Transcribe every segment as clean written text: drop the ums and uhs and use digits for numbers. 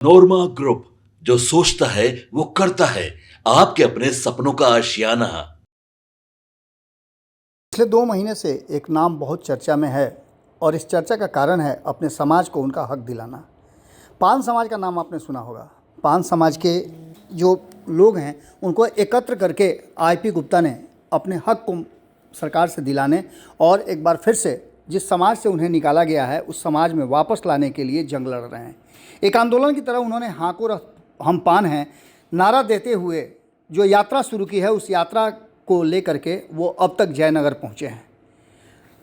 नोरमा group, जो सोचता है वो करता है। आपके अपने सपनों का आशियाना। पिछले 2 महीने से एक नाम बहुत चर्चा में है और इस चर्चा का कारण है अपने समाज को उनका हक दिलाना। पान समाज का नाम आपने सुना होगा। पान समाज के जो लोग हैं उनको एकत्र करके आईपी गुप्ता ने अपने हक को सरकार से दिलाने और एक बार फिर से जिस समाज से उन्हें निकाला गया है उस समाज में वापस लाने के लिए जंग लड़ रहे हैं। एक आंदोलन की तरह उन्होंने हाँ को हम पान हैं नारा देते हुए जो यात्रा शुरू की है उस यात्रा को लेकर के वो अब तक जयनगर पहुँचे हैं।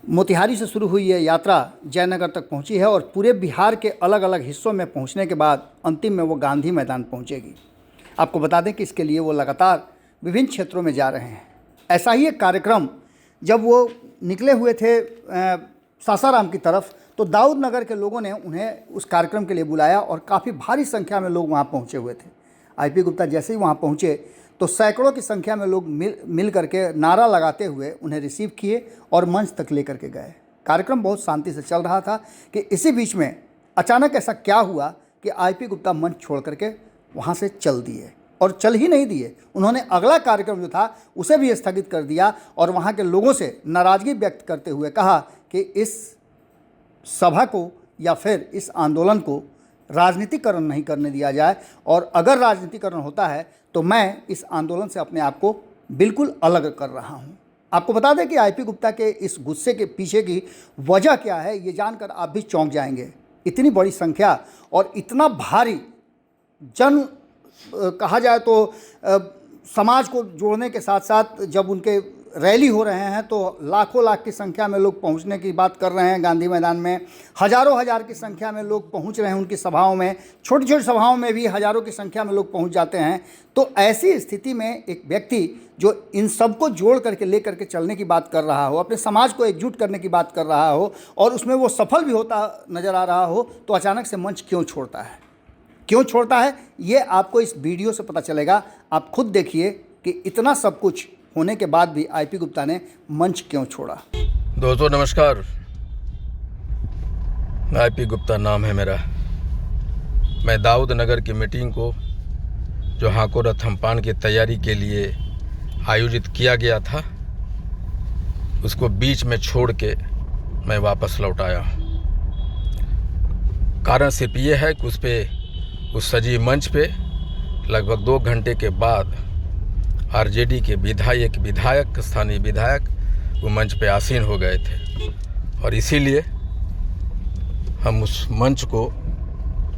मोतिहारी से शुरू हुई ये यात्रा जयनगर तक पहुंची है और पूरे बिहार के अलग अलग हिस्सों में पहुंचने के बाद अंतिम में वो गांधी मैदान पहुंचेगी। आपको बता दें कि इसके लिए वो लगातार विभिन्न क्षेत्रों में जा रहे हैं। ऐसा ही एक कार्यक्रम जब वो निकले हुए थे सासाराम की तरफ तो दाऊद नगर के लोगों ने उन्हें उस कार्यक्रम के लिए बुलाया और काफ़ी भारी संख्या में लोग वहाँ पहुँचे हुए थे। आईपी गुप्ता जैसे ही वहाँ पहुँचे तो सैकड़ों की संख्या में लोग मिल करके नारा लगाते हुए उन्हें रिसीव किए और मंच तक लेकर के गए। कार्यक्रम बहुत शांति से चल रहा था कि इसी बीच में अचानक ऐसा क्या हुआ कि आईपी गुप्ता मंच छोड़ करके वहाँ से चल दिए और चल ही नहीं दिए, उन्होंने अगला कार्यक्रम जो था उसे भी स्थगित कर दिया और वहाँ के लोगों से नाराज़गी व्यक्त करते हुए कहा कि इस सभा को या फिर इस आंदोलन को राजनीतिकरण नहीं करने दिया जाए और अगर राजनीतिकरण होता है तो मैं इस आंदोलन से अपने आप को बिल्कुल अलग कर रहा हूं। आपको बता दें कि आईपी गुप्ता के इस गुस्से के पीछे की वजह क्या है ये जानकर आप भी चौंक जाएंगे। इतनी बड़ी संख्या और इतना भारी जन कहा जाए तो समाज को जोड़ने के साथ साथ जब उनके रैली हो रहे हैं तो लाखों लाख की संख्या में लोग पहुंचने की बात कर रहे हैं। गांधी मैदान में हज़ारों हज़ार की संख्या में लोग पहुंच रहे हैं उनकी सभाओं में, छोटी छोटी सभाओं में भी हज़ारों की संख्या में लोग पहुंच जाते हैं। तो ऐसी स्थिति में एक व्यक्ति जो इन सबको जोड़ करके ले करके चलने की बात कर रहा हो, अपने समाज को एकजुट करने की बात कर रहा हो और उसमें वो सफल भी होता नज़र आ रहा हो तो अचानक से मंच क्यों छोड़ता है, क्यों छोड़ता है ये आपको इस वीडियो से पता चलेगा। आप खुद देखिए कि इतना सब कुछ होने के बाद भी आईपी गुप्ता ने मंच क्यों छोड़ा। दोस्तों नमस्कार, आईपी गुप्ता नाम है मेरा। मैं दाऊद नगर की मीटिंग को जो हाको रथ हमपान की तैयारी के लिए आयोजित किया गया था उसको बीच में छोड़ के मैं वापस लौट आया। कारण सिर्फ ये है कि उस सजी मंच पे लगभग 2 घंटे के बाद आरजेडी के विधायक स्थानीय विधायक वो मंच पे आसीन हो गए थे और इसीलिए हम उस मंच को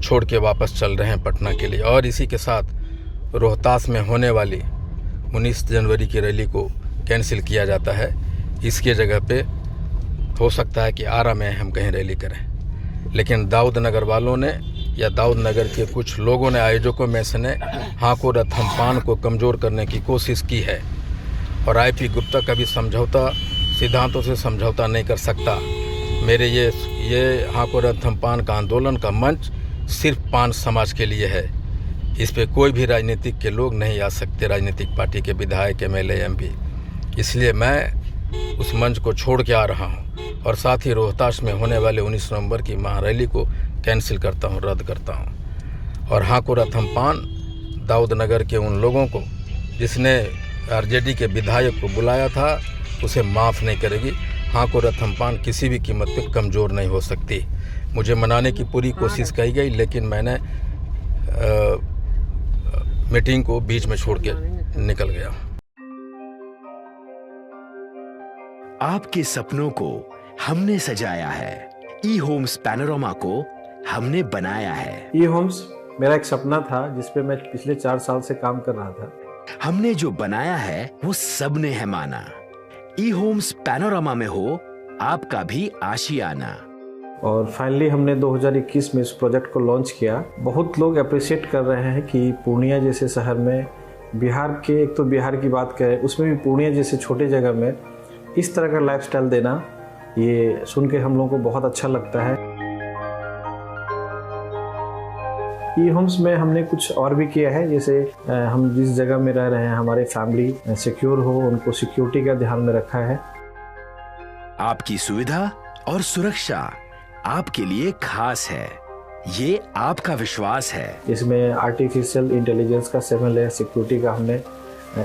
छोड़ के वापस चल रहे हैं पटना के लिए। और इसी के साथ रोहतास में होने वाली 19 जनवरी की रैली को कैंसिल किया जाता है। इसके जगह पे हो सकता है कि आरा में हम कहीं रैली करें, लेकिन दाऊद नगर वालों ने या दाऊद नगर के कुछ लोगों ने, आयोजकों में से ने हाको रथ हमपान को कमज़ोर करने की कोशिश की है और आईपी गुप्ता कभी समझौता सिद्धांतों से समझौता नहीं कर सकता। मेरे ये हाको रथ हमपान का आंदोलन का मंच सिर्फ पान समाज के लिए है। इस पे कोई भी राजनीतिक के लोग नहीं आ सकते, राजनीतिक पार्टी के विधायक, एमएलए, एमपी। इसलिए मैं उस मंच को छोड़ के आ रहा हूँ और साथ ही रोहतास में होने वाले 19 नवंबर की महारैली को कैंसिल करता हूँ, रद्द करता हूँ। और हाको रथ हमपान दाऊद नगर के उन लोगों को जिसने आरजेडी के विधायक को बुलाया था उसे माफ़ नहीं करेगी। हाको रथ हमपान किसी भी कीमत पे कमज़ोर नहीं हो सकती। मुझे मनाने की पूरी कोशिश की गई लेकिन मैंने मीटिंग को बीच में छोड़ के निकल गया। आपके सपनों को हमने सजाया है, ई होम्स पैनोरामा को हमने बनाया है। ई होम्स मेरा एक सपना था जिस पे मैं पिछले 4 साल से काम कर रहा था। हमने जो बनाया है वो सबने है माना। ई होम्स पैनोरामा में हो आपका भी आशियाना। और फाइनली हमने 2021 में इस प्रोजेक्ट को लॉन्च किया। बहुत लोग अप्रिशिएट कर रहे हैं कि पूर्णिया जैसे शहर में, बिहार के, एक तो बिहार की बात करें उसमें भी पूर्णिया जैसे छोटे जगह में इस तरह का लाइफस्टाइल देना, ये सुन के हम लोगों को बहुत अच्छा लगता है। ई होम्स में हमने कुछ और भी किया है, जैसे हम जिस जगह में रह रहे हैं हमारे फैमिली सिक्योर हो, उनको सिक्योरिटी का ध्यान में रखा है। आपकी सुविधा और सुरक्षा आपके लिए खास है। ये आपका विश्वास है। इसमें आर्टिफिशियल इंटेलिजेंस का 7 लेयर सिक्योरिटी का हमने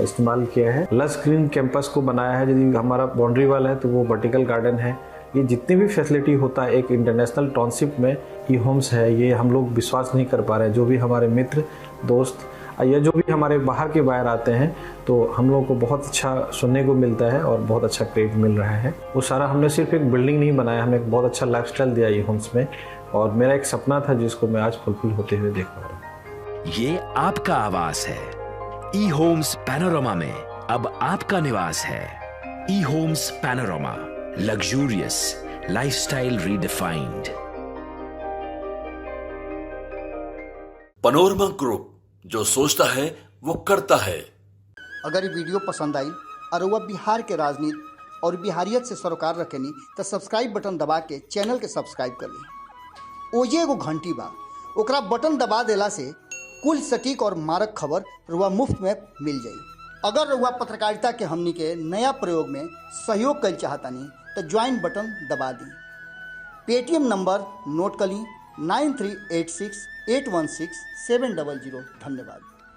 इस्तेमाल किया है। लस ग्रीन कैंपस को बनाया है। यदि हमारा बाउंड्री वाल है तो वो वर्टिकल गार्डन है। ये जितनी भी फैसिलिटी होता है एक इंटरनेशनल टाउनशिप में ई होम्स है, ये हम लोग विश्वास नहीं कर पा रहे हैं। जो भी हमारे मित्र दोस्त या जो भी हमारे बाहर के बाहर आते हैं तो हम लोगों को बहुत अच्छा सुनने को मिलता है और बहुत अच्छा क्रेडिट मिल रहा है। वो सारा हमने सिर्फ एक बिल्डिंग नहीं बनाया, हमें एक बहुत अच्छा लाइफस्टाइल दिया ई होम्स में, और मेरा एक सपना था जिसको मैं आज फुलफिल होते हुए देख पा रहा हूँ। ये आपका आवास है। ई होम्स पैनोरामा में अब आपका निवास है। E homes panorama, luxurious lifestyle redefined. Panorama group, जो सोचता है वो करता है। अगर ये वीडियो पसंद आई और वह बिहार के राजनीति और बिहारियत से सरोकार रखेनी तो सब्सक्राइब बटन दबा के चैनल के सब्सक्राइब कर ली। ओजे एगो घंटी बा, ओकरा बटन दबा देला से कुल सटीक और मारक खबर रुआ मुफ्त में मिल जाई। अगर रुआ पत्रकारिता के हमनी के नया प्रयोग में सहयोग कर चाहतानी तो ज्वाइन बटन दबा दी। पेटीएम नंबर नोट कर ली 9386816700। धन्यवाद।